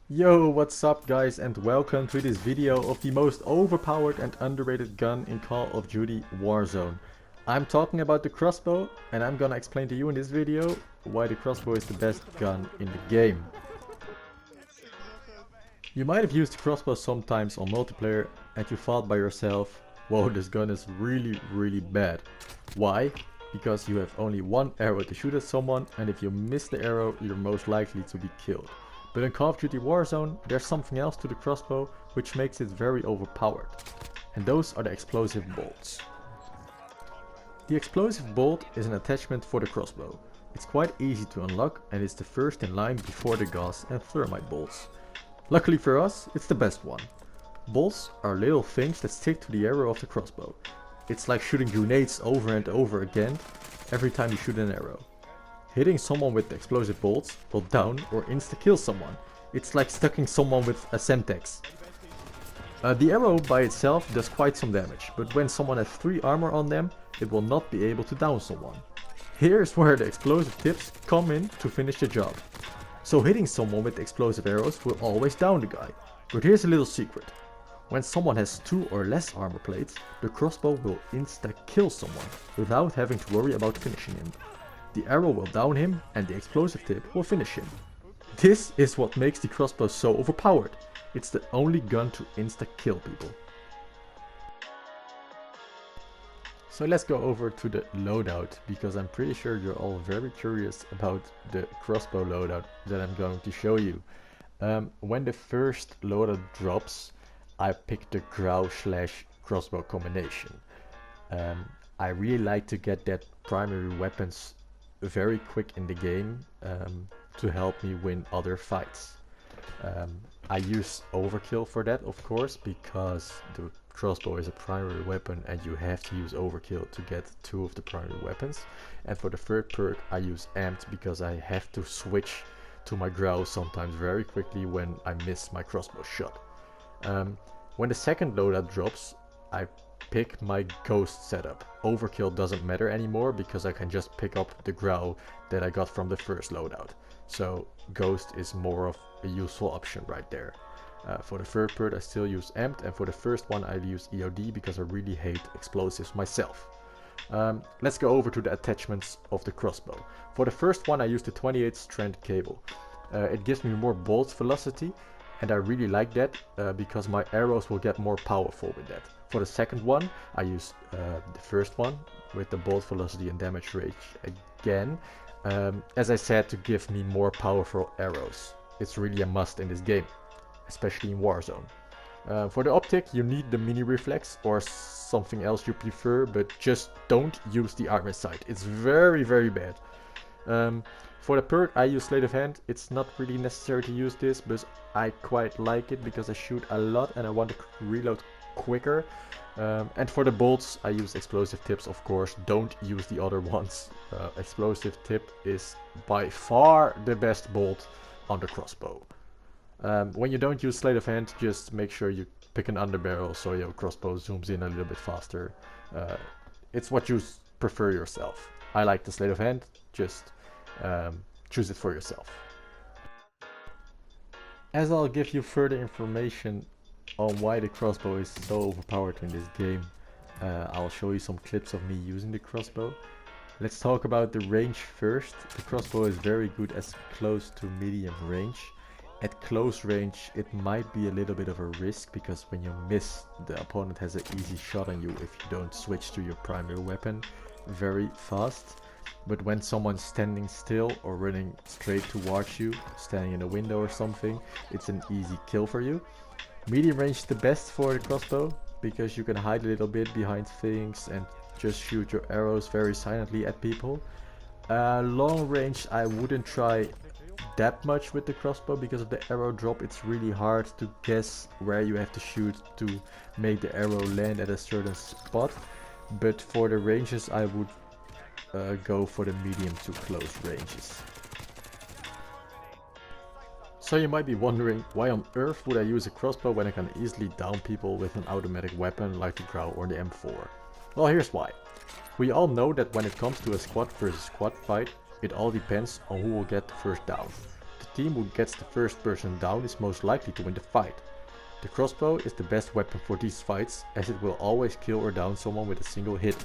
Yo, what's up guys, and welcome to this video of the most overpowered and underrated gun in Call of Duty Warzone. I'm talking about the crossbow, and I'm gonna explain to you in this video why the crossbow is the best gun in the game. You might have used the crossbow sometimes on multiplayer and you thought by yourself, whoa, this gun is really bad. Why? Because you have only one arrow to shoot at someone, and if you miss the arrow, you're most likely to be killed. But in Call of Duty Warzone, there's something else to the crossbow which makes it very overpowered. And those are the explosive bolts. The explosive bolt is an attachment for the crossbow. It's quite easy to unlock and it's the first in line before the gas and thermite bolts. Luckily for us, it's the best one. Bolts are little things that stick to the arrow of the crossbow. It's like shooting grenades over and over again every time you shoot an arrow. Hitting someone with the explosive bolts will down or insta-kill someone. It's like stucking someone with a Semtex. The arrow by itself does quite some damage, but when someone has 3 armor on them, it will not be able to down someone. Here's where the explosive tips come in to finish the job. So hitting someone with explosive arrows will always down the guy. But here's a little secret. When someone has 2 or less armor plates, the crossbow will insta-kill someone without having to worry about finishing him. The arrow will down him and the explosive tip will finish him. This is what makes the crossbow so overpowered. It's the only gun to insta-kill people. So let's go over to the loadout, because I'm pretty sure you're all very curious about the crossbow loadout that I'm going to show you. When the first loadout drops, I picked the Crow/crossbow combination. I really like to get that primary weapons very quick in the game to help me win other fights. I use overkill for that, of course, because the crossbow is a primary weapon and you have to use overkill to get 2 of the primary weapons. And for the third perk I use amped because I have to switch to my growl sometimes very quickly when I miss my crossbow shot. When the second loadout drops, I pick my ghost setup. Overkill doesn't matter anymore because I can just pick up the growl that I got from the first loadout. So ghost is more of a useful option right there. For the third perk I still use amped, and for the first one I use EOD because I really hate explosives myself. Let's go over to the attachments of the crossbow. For the first one I use the 28 strand cable. It gives me more bolt velocity, and I really like that because my arrows will get more powerful with that. For the second one I use the first one with the bolt velocity and damage range again. As I said, to give me more powerful arrows. It's really a must in this game, especially in Warzone. For the optic you need the mini reflex or something else you prefer, but just don't use the armor sight. It's very bad. For the perk I use Sleight of Hand. It's not really necessary to use this, but I quite like it because I shoot a lot and I want to reload quicker. And for the bolts I use explosive tips, of course. Don't use the other ones. Explosive tip is by far the best bolt on the crossbow. When you don't use Sleight of Hand, just make sure you pick an underbarrel so your crossbow zooms in a little bit faster. It's what you prefer yourself. I like the Sleight of Hand, just choose it for yourself. As I'll give you further information on why the crossbow is so overpowered in this game, I'll show you some clips of me using the crossbow. Let's talk about the range first. The crossbow is very good as close to medium range. At close range it might be a little bit of a risk because when you miss, the opponent has an easy shot on you if you don't switch to your primary weapon very fast. But when someone's standing still or running straight towards you, standing in a window or something, it's an easy kill for you. Medium range is the best for the crossbow because you can hide a little bit behind things and just shoot your arrows very silently at people. Long range I wouldn't try that much with the crossbow because of the arrow drop. It's really hard to guess where you have to shoot to make the arrow land at a certain spot. But for the ranges I would go for the medium to close ranges. So you might be wondering, why on earth would I use a crossbow when I can easily down people with an automatic weapon like the Crow or the M4? Well, here's why. We all know that when it comes to a squad versus squad fight, it all depends on who will get the first down. The team who gets the first person down is most likely to win the fight. The crossbow is the best weapon for these fights, as it will always kill or down someone with a single hit.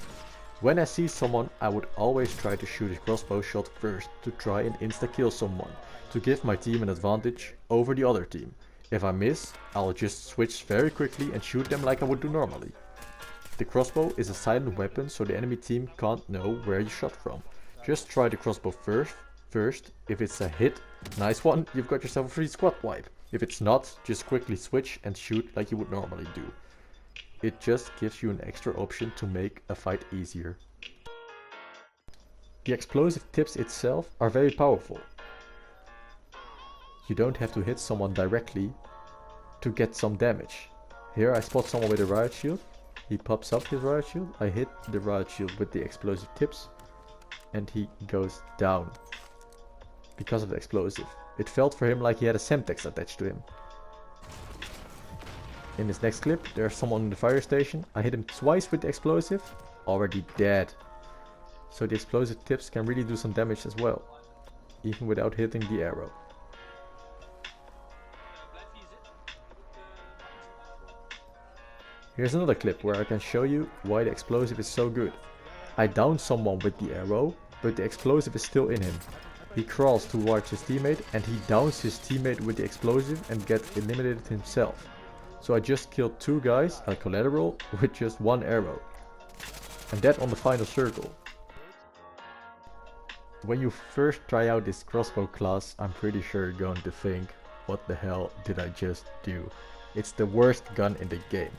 When I see someone, I would always try to shoot a crossbow shot first to try and insta-kill someone, to give my team an advantage over the other team. If I miss, I'll just switch very quickly and shoot them like I would do normally. The crossbow is a silent weapon, so the enemy team can't know where you shot from. Just try the crossbow first. If it's a hit, nice one, you've got yourself a free squad wipe. If it's not, just quickly switch and shoot like you would normally do. It just gives you an extra option to make a fight easier. The explosive tips itself are very powerful. You don't have to hit someone directly to get some damage. Here I spot someone with a riot shield. He pops up his riot shield. I hit the riot shield with the explosive tips and he goes down because of the explosive. It felt for him like he had a Semtex attached to him. In this next clip, there's someone in the fire station. I hit him twice with the explosive, already dead. So the explosive tips can really do some damage as well, even without hitting the arrow. Here's another clip where I can show you why the explosive is so good. I down someone with the arrow, but the explosive is still in him. He crawls towards his teammate and he downs his teammate with the explosive and gets eliminated himself. So I just killed 2 guys at collateral with just 1 arrow. And that on the final circle. When you first try out this crossbow class, I'm pretty sure you're going to think, what the hell did I just do? It's the worst gun in the game.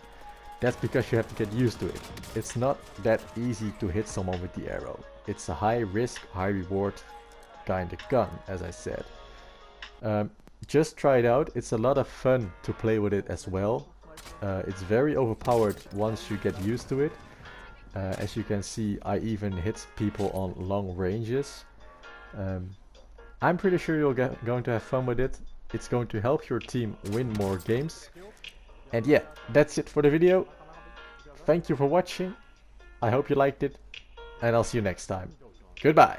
That's because you have to get used to it. It's not that easy to hit someone with the arrow. It's a high risk, high reward kind of gun, as I said. Just try it out. It's a lot of fun to play with it as well. It's very overpowered once you get used to it. As you can see, I even hit people on long ranges. I'm pretty sure you're going to have fun with it. It's going to help your team win more games. And yeah, that's it for the video. Thank you for watching. I hope you liked it. And I'll see you next time. Goodbye.